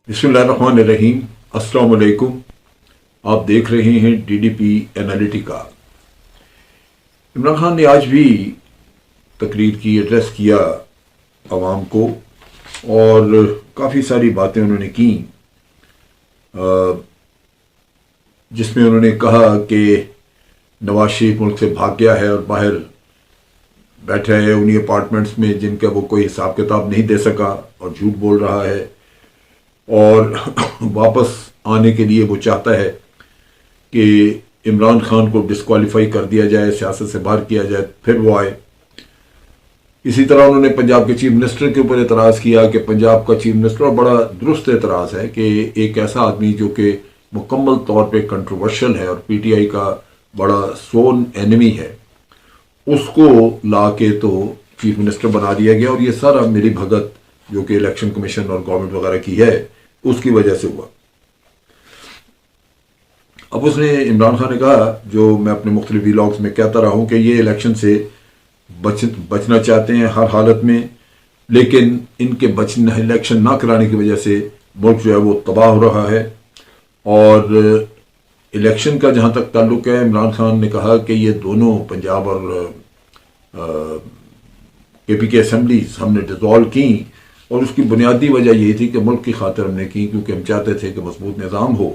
बिस्मिल्लाहिर्रहमानिर्रहीम। अस्सलाम वालेकुम। आप देख रहे हैं डीडीपी एनालिटिका। इमरान खान ने आज भी तकरीर की, एड्रेस किया आवाम को, और काफ़ी सारी बातें उन्होंने की, जिसमें उन्होंने कहा कि नवाज शरीफ मुल्क से भाग गया है और बाहर बैठा है उन्हीं अपार्टमेंट्स में जिनका वो कोई हिसाब किताब नहीं दे सका और झूठ बोल रहा है, और वापस आने के लिए वो चाहता है कि इमरान खान को डिस्क्वालीफाई कर दिया जाए, सियासत से बाहर किया जाए, फिर वो आए। इसी तरह उन्होंने पंजाब के चीफ मिनिस्टर के ऊपर एतराज़ किया कि पंजाब का चीफ मिनिस्टर, और बड़ा दुरुस्त एतराज़ है कि एक ऐसा आदमी जो कि मुकम्मल तौर पे कंट्रोवर्शियल है और पीटीआई का बड़ा सोन एनिमी है, उसको ला के तो चीफ मिनिस्टर बना दिया गया, और ये सारा मिली भगत जो कि इलेक्शन कमीशन और गवर्नमेंट वगैरह की है उसकी वजह से हुआ। अब उसने, इमरान खान ने कहा, जो मैं अपने मुख्तलिफ व्लॉग्स में कहता रहा हूं, कि ये इलेक्शन से बचना चाहते हैं हर हालत में, लेकिन इनके इलेक्शन ना कराने की वजह से मुल्क जो है वो तबाह हो रहा है। और इलेक्शन का जहां तक ताल्लुक है, इमरान खान ने कहा कि ये दोनों पंजाब और केपी के असम्बलीज हमने डिसॉल्व की, और उसकी बुनियादी वजह यही थी कि मुल्क की खातिर हमने की, क्योंकि हम चाहते थे कि मजबूत निज़ाम हो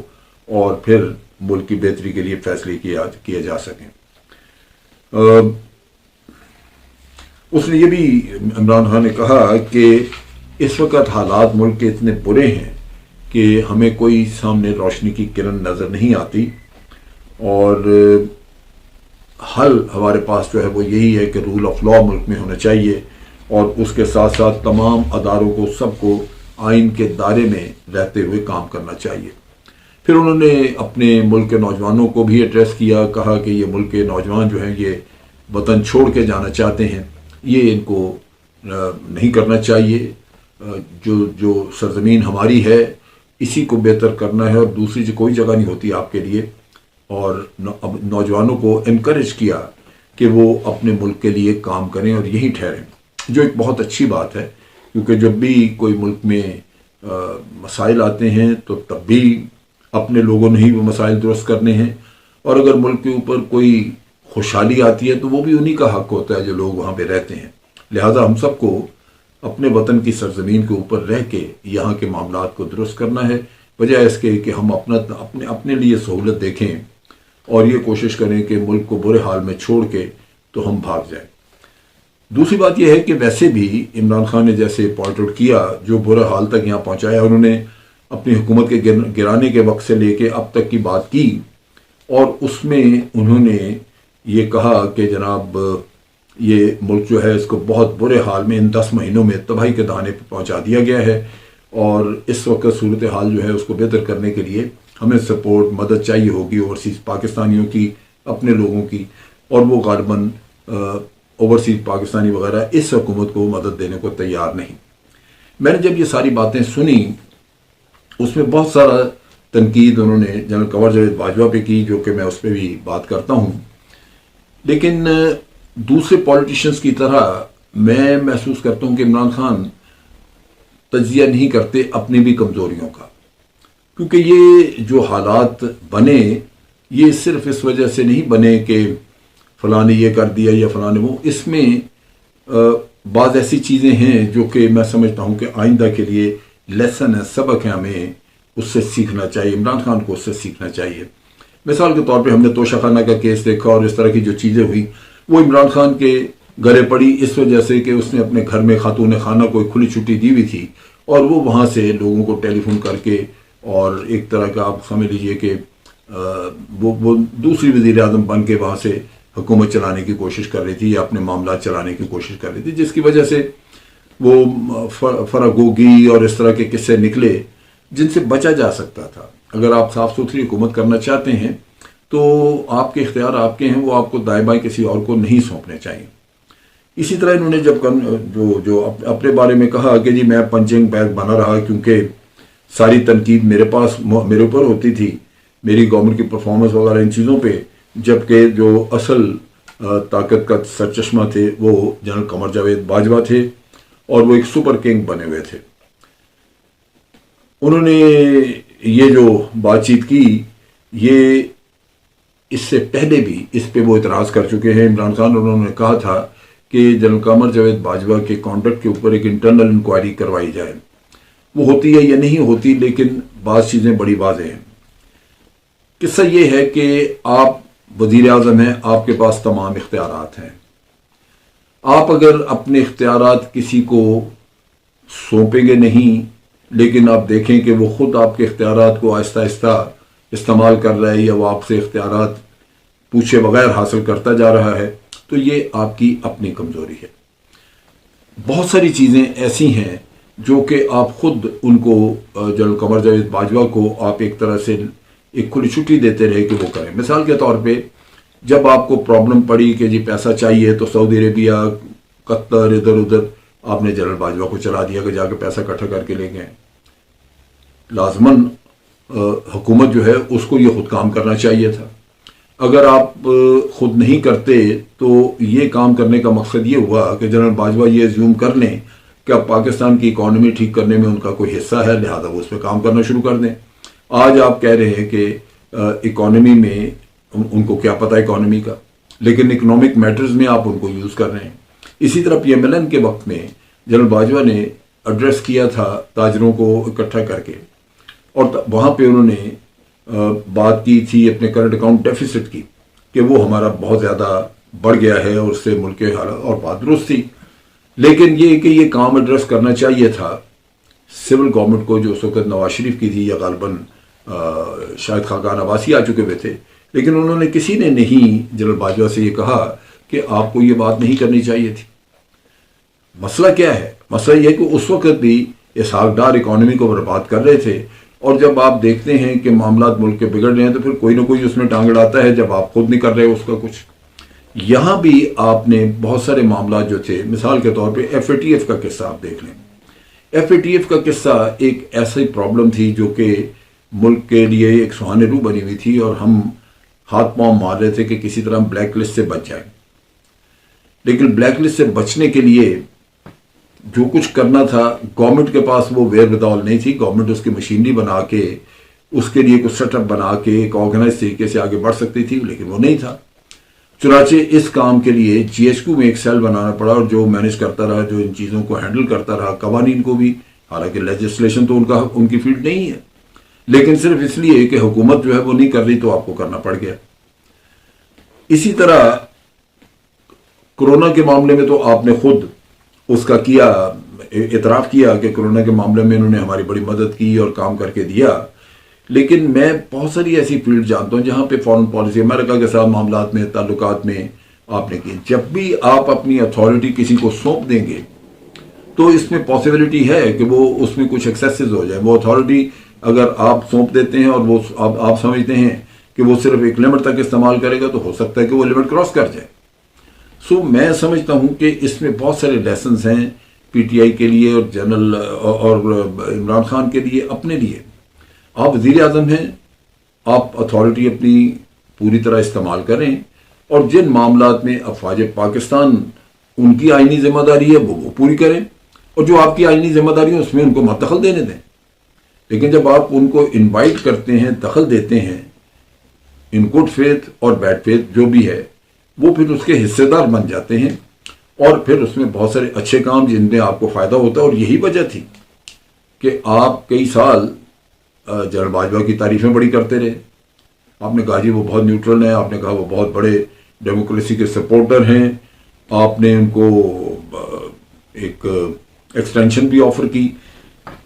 और फिर मुल्क की बेहतरी के लिए फैसले किए जा सकें। उसने ये भी, इमरान खान ने कहा कि इस वक्त हालात मुल्क के इतने बुरे हैं कि हमें कोई सामने रोशनी की किरण नज़र नहीं आती, और हल हमारे पास जो है वो यही है कि रूल ऑफ लॉ मुल्क में होना चाहिए, और उसके साथ साथ तमाम अदारों को, सबको आइन के दायरे में रहते हुए काम करना चाहिए। फिर उन्होंने अपने मुल्क के नौजवानों को भी एड्रेस किया, कहा कि ये मुल्क के नौजवान जो हैं ये वतन छोड़ के जाना चाहते हैं, ये इनको नहीं करना चाहिए। जो सरजमीन हमारी है इसी को बेहतर करना है, और दूसरी कोई जगह नहीं होती आपके लिए। और अब नौजवानों को इनकरेज किया कि वो अपने मुल्क के लिए काम करें और यहीं ठहरें, जो एक बहुत अच्छी बात है, क्योंकि जब भी कोई मुल्क में मसाइल आते हैं तो तब भी अपने लोगों ने ही वो मसाइल दुरुस्त करने हैं, और अगर मुल्क के ऊपर कोई खुशहाली आती है तो वो भी उन्हीं का हक होता है जो लोग वहाँ पे रहते हैं। लिहाजा हम सबको अपने वतन की सरजमीन के ऊपर रह के यहाँ के मामलात को दुरुस्त करना है, वजह इसके कि हम अपने लिए सहूलत देखें और ये कोशिश करें कि मुल्क को बुरे हाल में छोड़ के तो हम भाग जाएं। दूसरी बात यह है कि वैसे भी इमरान खान ने जैसे पॉइंट आउट किया, जो बुरा हाल तक यहाँ पहुँचाया, उन्होंने अपनी हुकूमत के गिराने के वक्त से लेके अब तक की बात की, और उसमें उन्होंने ये कहा कि जनाब ये मुल्क जो है इसको बहुत बुरे हाल में इन 10 महीनों में तबाही के दाने पर पहुँचा दिया गया है, और इस वक्त सूरत हाल जो है उसको बेहतर करने के लिए हमें सपोर्ट, मदद चाहिए होगी ओवरसीज़ पाकिस्तानियों की, अपने लोगों की, और वो गालिबन ओवरसीज़ पाकिस्तानी वगैरह इस हुकूमत को मदद देने को तैयार नहीं। मैंने जब ये सारी बातें सुनी, उसमें बहुत सारा तनकीद उन्होंने जनरल कंवर जावेद बाजवा पे की, जो कि मैं उस पर भी बात करता हूँ, लेकिन दूसरे पॉलिटिशियंस की तरह मैं महसूस करता हूँ कि इमरान खान तज्जिया नहीं करते अपनी भी कमज़ोरियों का, क्योंकि ये जो हालात बने ये सिर्फ इस वजह से नहीं बने कि फ़लाँ ने ये कर दिया या फ़लाँ ने वो, इसमें बाज़ ऐसी चीज़ें हैं जो कि मैं समझता हूँ कि आइंदा के लिए लेसन है, सबक है, हमें उससे सीखना चाहिए, इमरान खान को उससे सीखना चाहिए। मिसाल के तौर पे हमने तोशाखाना का केस देखा, और इस तरह की जो चीज़ें हुई वो इमरान खान के गले पड़ी इस वजह से कि उसने अपने घर में खातून खाना कोई खुली छुट्टी दी हुई थी, और वो वहाँ से लोगों को टेलीफोन करके, और एक तरह का आप समझ लीजिए कि वो दूसरी वज़ीर आज़म बन के वहाँ से हुकूमत चलाने की कोशिश कर रही थी या अपने मामला चलाने की कोशिश कर रही थी, जिसकी वजह से वो फरागोगी और इस तरह के किस्से निकले जिनसे बचा जा सकता था। अगर आप साफ़ सुथरी हुकूमत करना चाहते हैं तो आपके इख्तियार आपके हैं, वो आपको दाएं बाएं किसी और को नहीं सौंपने चाहिए। इसी तरह इन्होंने जब जो अपने बारे में कहा कि जी मैं पंचिंग बैग बना रहा, क्योंकि सारी तनकीद मेरे ऊपर होती थी, मेरी गवर्नमेंट की परफॉर्मेंस वगैरह इन चीज़ों पे, जबकि जो असल ताकत का सरचश्मा थे वो जनरल कंवर जावेद बाजवा थे, और वो एक सुपर किंग बने हुए थे। انہوں نے یہ جو بات چیت کی، یہ اس سے پہلے بھی اس پہ وہ اعتراض کر چکے ہیں عمران خان. انہوں نے کہا تھا کہ جنرل قمر جاوید باجوہ کے کانٹیکٹ کے اوپر ایک انٹرنل انکوائری کروائی جائے. وہ ہوتی ہے یا نہیں ہوتی، لیکن بعض چیزیں بڑی واضح ہیں. قصہ یہ ہے کہ آپ وزیر اعظم ہیں، آپ کے پاس تمام اختیارات ہیں. آپ اگر اپنے اختیارات کسی کو سونپیں گے نہیں، لیکن آپ دیکھیں کہ وہ خود آپ کے اختیارات کو آہستہ آہستہ استعمال کر رہا ہے یا وہ آپ سے اختیارات پوچھے بغیر حاصل کرتا جا رہا ہے، تو یہ آپ کی اپنی کمزوری ہے. بہت ساری چیزیں ایسی ہیں جو کہ آپ خود ان کو جنرل قمر جاوید باجوہ کو آپ ایک طرح سے ایک کھلی چھٹی دیتے رہے کہ وہ کریں. مثال کے طور پہ جب آپ کو پرابلم پڑی کہ جی پیسہ چاہیے، تو سعودی عربیہ، قطر، ادھر ادھر آپ نے جنرل باجوہ کو چلا دیا کہ جا کے پیسہ اکٹھا کر کے لے گئے. لازماً حکومت جو ہے اس کو یہ خود کام کرنا چاہیے تھا. اگر آپ خود نہیں کرتے تو یہ کام کرنے کا مقصد یہ ہوا کہ جنرل باجوہ یہ زیوم کر لیں کہ اب پاکستان کی اکانومی ٹھیک کرنے میں ان کا کوئی حصہ ہے، لہذا وہ اس پہ کام کرنا شروع کر دیں. آج آپ کہہ رہے ہیں کہ اکانومی میں ان کو کیا پتہ اکانومی کا، لیکن اکنامک میٹرز میں آپ ان کو یوز کر رہے ہیں. اسی طرح پی ایم ایل این کے وقت میں جنرل باجوہ نے ایڈریس کیا تھا تاجروں کو اکٹھا کر کے، اور وہاں پہ انہوں نے بات کی تھی اپنے کرنٹ اکاؤنٹ ڈیفیسٹ کی کہ وہ ہمارا بہت زیادہ بڑھ گیا ہے اور اس سے ملک کے حالات، اور بات درست تھی. لیکن یہ کہ یہ کام ایڈریس کرنا چاہیے تھا سول گورنمنٹ کو، جو اس وقت نواز شریف کی تھی، یا غالباً شاید خاقان عباسی آ چکے ہوئے تھے. لیکن انہوں نے کسی نے نہیں جنرل باجوہ سے یہ کہا کہ آپ کو یہ بات نہیں کرنی چاہیے تھی. مسئلہ کیا ہے؟ مسئلہ یہ کہ اس وقت بھی اسحاق ڈار اکانومی کو برباد کر رہے تھے، اور جب آپ دیکھتے ہیں کہ معاملات ملک کے بگڑ رہے ہیں تو پھر کوئی نہ کوئی اس میں ٹانگ اڑاتا ہے جب آپ خود نہیں کر رہے اس کا کچھ. یہاں بھی آپ نے بہت سارے معاملات جو تھے، مثال کے طور پہ ایف اے ٹی ایف کا قصہ آپ دیکھ لیں. ایف اے ٹی ایف کا قصہ ایک ایسی پرابلم تھی جو کہ ملک کے لیے ایک سہانے رو بنی ہوئی تھی، اور ہم ہاتھ پاؤں مار رہے تھے کہ کسی طرح بلیک لسٹ سے بچ جائیں. لیکن بلیک لسٹ سے بچنے کے لیے جو کچھ کرنا تھا، گورنمنٹ کے پاس وہ ویر ودال نہیں تھی. گورنمنٹ اس کی مشینری بنا کے، اس کے لیے کچھ سیٹ اپ بنا کے ایک آرگنائز طریقے سے آگے بڑھ سکتی تھی، لیکن وہ نہیں تھا. چنانچہ اس کام کے لیے جی ایچ کیو میں ایک سیل بنانا پڑا، اور جو مینیج کرتا رہا، جو ان چیزوں کو ہینڈل کرتا رہا، قوانین کو بھی، حالانکہ لیجسلیشن تو ان کی فیلڈ نہیں ہے، لیکن صرف اس لیے کہ حکومت جو ہے وہ نہیں کر رہی تو آپ کو کرنا پڑ گیا. اسی طرح کرونا کے معاملے میں تو آپ نے خود اس کا کیا، اعتراف کیا کہ کرونا کے معاملے میں انہوں نے ہماری بڑی مدد کی اور کام کر کے دیا. لیکن میں بہت ساری ایسی فیلڈ جانتا ہوں جہاں پہ فارن پالیسی، امریکہ کے ساتھ معاملات میں، تعلقات میں آپ نے کی. جب بھی آپ اپنی اتھارٹی کسی کو سونپ دیں گے تو اس میں پاسبلٹی ہے کہ وہ اس میں کچھ ایکسیسز ہو جائے. وہ اتھارٹی اگر آپ سونپ دیتے ہیں اور وہ آپ سمجھتے ہیں کہ وہ صرف ایک لمٹ تک استعمال کرے گا، تو ہو سکتا ہے کہ وہ لمٹ کراس کر جائے. سو میں سمجھتا ہوں کہ اس میں بہت سارے لیسنز ہیں پی ٹی آئی کے لیے اور جنرل اور عمران خان کے لیے، اپنے لیے. آپ وزیر اعظم ہیں، آپ اتھارٹی اپنی پوری طرح استعمال کریں، اور جن معاملات میں افواج پاکستان ان کی آئینی ذمہ داری ہے وہ پوری کریں، اور جو آپ کی آئینی ذمہ داری ہے اس میں ان کو مت دخل دینے دیں. لیکن جب آپ ان کو انوائٹ کرتے ہیں، دخل دیتے ہیں، ان گڈ فیتھ اور بیڈ فیتھ جو بھی ہے، وہ پھر اس کے حصے دار بن جاتے ہیں، اور پھر اس میں بہت سارے اچھے کام جن میں آپ کو فائدہ ہوتا ہے. اور یہی وجہ تھی کہ آپ کئی سال جنرل باجوہ کی تعریفیں بڑی کرتے رہے. آپ نے کہا جی وہ بہت نیوٹرل ہیں، آپ نے کہا وہ بہت بڑے ڈیموکریسی کے سپورٹر ہیں، آپ نے ان کو ایک ایکسٹینشن بھی آفر کی.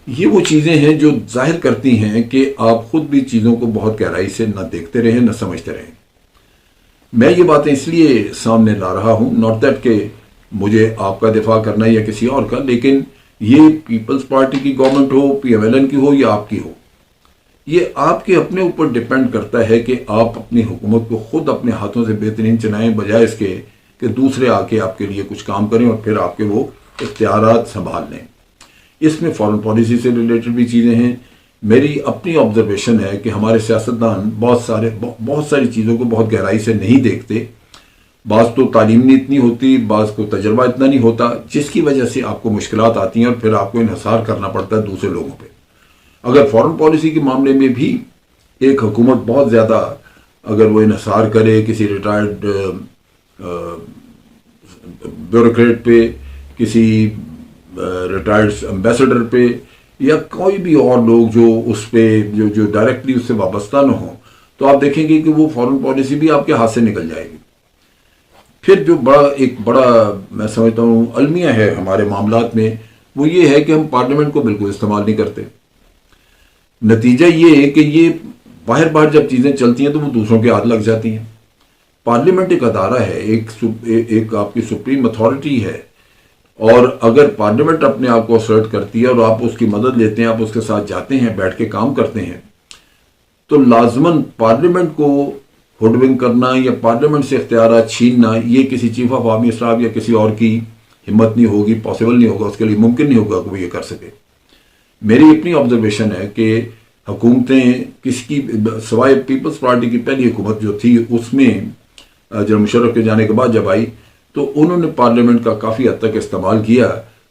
یہ وہ چیزیں ہیں جو ظاہر کرتی ہیں کہ آپ خود بھی چیزوں کو بہت گہرائی سے نہ دیکھتے رہیں، نہ سمجھتے رہیں. میں یہ باتیں اس لیے سامنے لا رہا ہوں، ناٹ دیٹ کہ مجھے آپ کا دفاع کرنا ہے یا کسی اور کا، لیکن یہ پیپلز پارٹی کی گورنمنٹ ہو، پی ایم ایل این کی ہو یا آپ کی ہو، یہ آپ کے اپنے اوپر ڈیپینڈ کرتا ہے کہ آپ اپنی حکومت کو خود اپنے ہاتھوں سے بہترین چلائیں، بجائے اس کے کہ دوسرے آ کے آپ کے لیے کچھ کام کریں اور پھر آپ کے وہ اختیارات سنبھال لیں. اس میں فارن پالیسی سے ریلیٹڈ بھی چیزیں ہیں. میری اپنی آبزرویشن ہے کہ ہمارے سیاستدان بہت ساری چیزوں کو بہت گہرائی سے نہیں دیکھتے. بعض تو تعلیم نہیں اتنی ہوتی، بعض کو تجربہ اتنا نہیں ہوتا، جس کی وجہ سے آپ کو مشکلات آتی ہیں اور پھر آپ کو انحصار کرنا پڑتا ہے دوسرے لوگوں پہ. अगर फॉरेन पॉलिसी के मामले में भी एक हुकूमत बहुत ज़्यादा अगर वो इन्हिसार करे किसी रिटायर्ड ब्यूरोक्रेट पे, किसी रिटायर्ड एम्बेसडर पे, या कोई भी और लोग जो उस पे जो डायरेक्टली उससे वाबस्ता न हो, तो आप देखेंगे कि वो फॉरेन पॉलिसी भी आपके हाथ से निकल जाएगी। फिर जो एक बड़ा मैं समझता हूँ अलमिया है हमारे मामलात में, वो ये है कि हम पार्लियामेंट को बिल्कुल इस्तेमाल नहीं करते। नतीजा ये है कि ये बाहर जब चीज़ें चलती हैं तो वो दूसरों के हाथ लग जाती हैं। पार्लियामेंट एक अदारा है, एक आपकी सुप्रीम अथॉरिटी है, और अगर पार्लियामेंट अपने आप को असर्ट करती है और आप उसकी मदद लेते हैं, आप उसके साथ जाते हैं, बैठ के काम करते हैं, तो लाजमन पार्लियामेंट को हुडविंग करना या पार्लियामेंट से इख्तियार छीनना, ये किसी चीफ ऑफ आर्मी स्टाफ या किसी और की हिम्मत नहीं होगी, पॉसिबल नहीं होगा, उसके लिए मुमकिन नहीं होगा कि वो ये कर सके। मेरी अपनी ऑब्जर्वेशन है कि हुकूमतें किसकी सवाए पीपल्स पार्टी की पहली हुकूमत जो थी उसमें जनरल मुशर्रफ के जाने के बाद जब आई तो उन्होंने पार्लियामेंट का काफ़ी हद तक इस्तेमाल किया,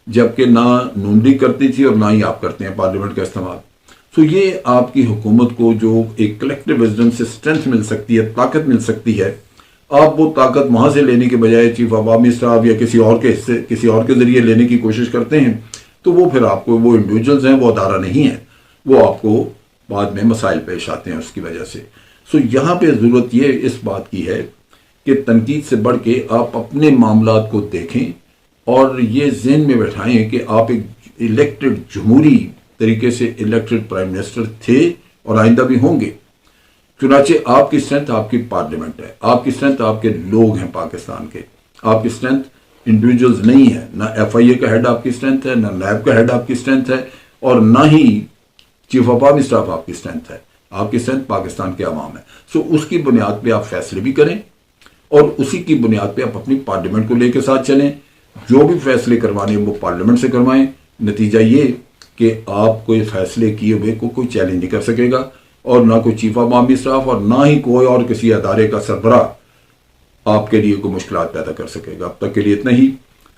जबकि ना नून लीग करती थी और ना ही आप करते हैं पार्लियामेंट का इस्तेमाल। तो ये आपकी हुकूमत को जो एक कलेक्टिव विजडम से स्ट्रेंथ मिल सकती है, ताकत मिल सकती है, आप वो ताकत वहाँ से लेने के बजाय चीफ ऑफ आर्मी स्टाफ या किसी और के ज़रिए लेने की कोशिश करते हैं, तो वो फिर आपको वो इंडिविजुअल्स हैं, वो अदारा नहीं है, वो आपको बाद में मसाइल पेश आते हैं उसकी वजह से। सो यहाँ पे ज़रूरत ये इस बात की है कि तनकीद से बढ़ के आप अपने मामलात को देखें और ये ज़हन में बैठाएं कि आप एक इलेक्टेड जमहूरी तरीके से इलेक्टेड प्राइम मिनिस्टर थे और आइंदा भी होंगे। चुनाचे आपकी स्ट्रेंथ आपकी पार्लियामेंट है, आपकी स्ट्रेंथ आपके लोग हैं पाकिस्तान के, आपकी स्ट्रेंथ इंडिविजुअल्स नहीं है। ना FIA का हेड आपकी स्ट्रेंथ है, ना नैब का हेड आपकी स्ट्रेंथ है, और ना ही चीफ ऑफ आर्मी स्टाफ आपकी स्ट्रेंथ है। आपकी स्ट्रेंथ पाकिस्तान के अवाम है। सो उसकी बुनियाद पे आप फैसले भी करें और उसी की बुनियाद पे आप अपनी पार्लियामेंट को लेकर साथ चलें। जो भी फैसले करवाने वो पार्लियामेंट से करवाएं। नतीजा ये कि आपको ये फैसले किए हुए को कोई चैलेंज नहीं कर सकेगा, और ना कोई चीफ ऑफ आर्मी स्टाफ और ना ही कोई और किसी अदारे का सरबराह आपके लिए कोई मुश्किलात पैदा कर सकेगा। अब तक के लिए इतना ही।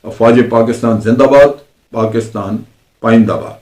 अफवाज पाकिस्तान जिंदाबाद, पाकिस्तान पाइंदाबाद।